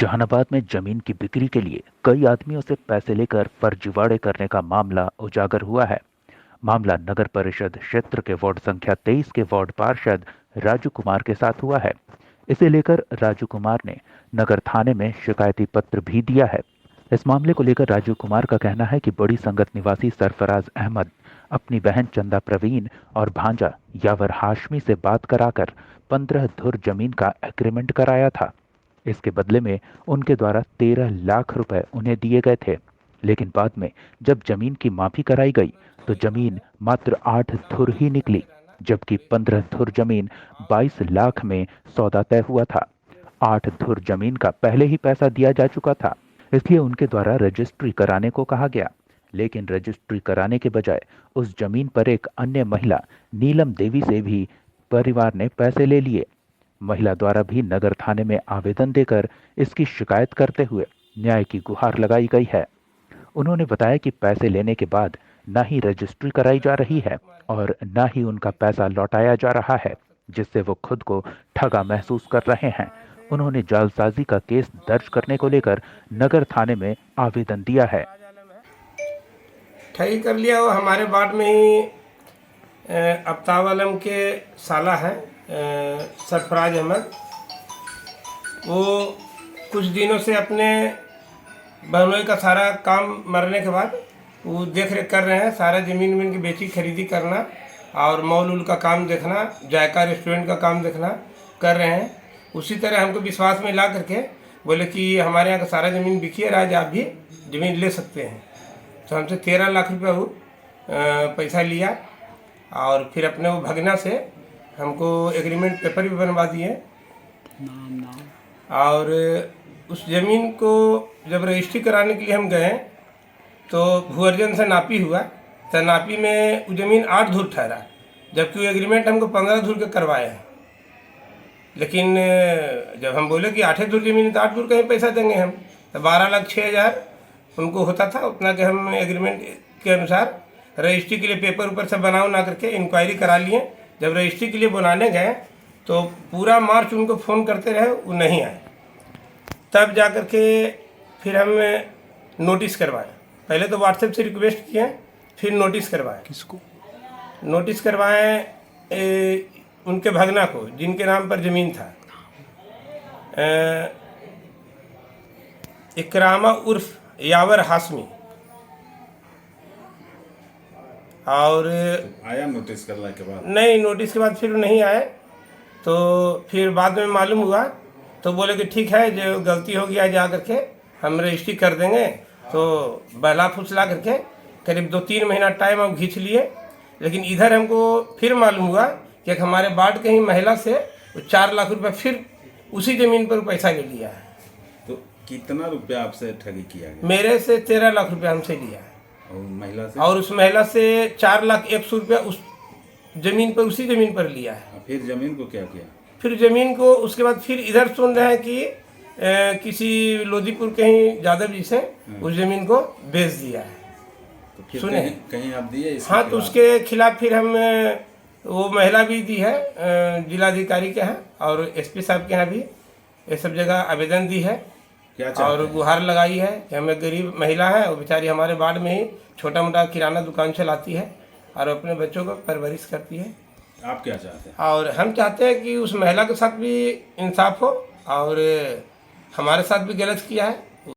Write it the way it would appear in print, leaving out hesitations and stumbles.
जहानाबाद में जमीन की बिक्री के लिए कई आदमियों से पैसे लेकर फर्जीवाड़े करने का मामला उजागर हुआ है। मामला नगर परिषद क्षेत्र के वार्ड संख्या 23 के वार्ड पार्षद राजू कुमार के साथ हुआ है। इसे लेकर राजू कुमार ने नगर थाने में शिकायती पत्र भी दिया है। इस मामले को लेकर राजू कुमार का कहना है कि बड़ी संगत निवासी सरफराज अहमद अपनी बहन चंदा प्रवीण और भांजा यावर हाशमी से बात कराकर 15 धुर जमीन का एग्रीमेंट कराया था। इसके बदले में उनके द्वारा 13 लाख रुपए उन्हें दिए गए थे, लेकिन बाद में जब जमीन की माफी कराई गई तो जमीन मात्र 8 धुर ही निकली, जबकि 15 धुर जमीन 22 लाख में सौदा तय हुआ था। 8 धुर जमीन का पहले ही पैसा दिया जा चुका था, इसलिए उनके द्वारा रजिस्ट्री कराने को कहा गया, लेकिन रजिस्ट्री कराने के बजाय उस जमीन पर एक अन्य महिला नीलम देवी से भी परिवार ने पैसे ले लिए। महिला द्वारा भी नगर थाने में आवेदन देकर इसकी शिकायत करते हुए न्याय की गुहार लगाई गई है। उन्होंने बताया कि पैसे लेने के बाद न ही रजिस्ट्री कराई जा रही है और न ही उनका पैसा लौटाया जा रहा है, जिससे वो खुद को ठगा महसूस कर रहे हैं। उन्होंने जालसाजी का केस दर्ज करने को लेकर नगर थाने में आवेदन दिया है। ठगी कर लिया। वो हमारे वार्ड में ही अफ्ताब आलम के साला है सरफराज अहमद। वो कुछ दिनों से अपने बहनोई का सारा काम मरने के बाद वो देख रेख कर रहे हैं, सारा ज़मीन वमीन की बेची खरीदी करना और मॉल उल का काम देखना, जायका रेस्टोरेंट का काम देखना कर रहे हैं। उसी तरह हमको विश्वास में ला करके बोले कि हमारे यहाँ का सारा ज़मीन बिकी है, आज आप भी ज़मीन ले सकते हैं। तो हमसे 13 लाख रुपया वो पैसा लिया और फिर अपने वो भगना से हमको एग्रीमेंट पेपर भी बनवा दिए। और उस ज़मीन को जब रजिस्ट्री कराने के लिए हम गए तो भू अर्जन से नापी हुआ, तो नापी में वो ज़मीन 8 धुर ठहरा, जबकि वो एग्रीमेंट हमको 15 धुर के करवाए हैं। लेकिन जब हम बोले कि 8 धुर ज़मीन तो 8 धुर का ही पैसा देंगे हम, तो 12,06,000 उनको होता था उतना के हम एग्रीमेंट के अनुसार रजिस्ट्री के लिए पेपर ऊपर से बना करके इंक्वायरी करा लिए। जब रजिस्ट्री के लिए बनाने गए तो पूरा मार्च उनको फ़ोन करते रहे, वो नहीं आए। तब जा कर के फिर हम नोटिस करवाए। पहले तो व्हाट्सएप से रिक्वेस्ट किए, फिर नोटिस करवाए। किसको नोटिस करवाए? उनके भगना को, जिनके नाम पर ज़मीन था, इकरामा उर्फ यावर हाशमी। और आया नोटिस करने के बाद? नहीं, नोटिस के बाद फिर नहीं आए। तो फिर बाद में मालूम हुआ तो बोले कि ठीक है, जो गलती हो गया जा करके हम रजिस्ट्री कर देंगे। तो बहला फुसला करके करीब 2-3 महीना टाइम अब खींच लिए। लेकिन इधर हमको फिर मालूम हुआ कि एक हमारे वार्ड के ही महिला से 4 लाख रुपए फिर उसी ज़मीन पर पैसा ले लिया है। तो कितना रुपया आपसे ठगी किया गया? मेरे से 13 लाख रुपया हमसे लिया है और महिला से? और उस महिला से 4,01,00,000 रुपया उस ज़मीन पर, उसी ज़मीन पर लिया है। फिर ज़मीन को क्या किया? फिर ज़मीन को उसके बाद फिर इधर सुन रहे हैं कि किसी लोधीपुर के ही यादव जी से उस ज़मीन को बेच दिया है। तो फिर सुने कहीं आप दिए? हाँ, तो उसके खिलाफ फिर हम वो महिला भी दी है, जिलाधिकारी के यहाँ और एसपी साहब के यहाँ भी ये सब जगह आवेदन दी है। क्या और गुहार लगाई है कि हमें गरीब महिला है, वो बेचारी हमारे वार्ड में ही छोटा मोटा किराना दुकान चलाती है और अपने बच्चों को परवरिश करती है। आप क्या चाहते हैं? और हम चाहते हैं कि उस महिला के साथ भी इंसाफ हो और हमारे साथ भी गलत किया है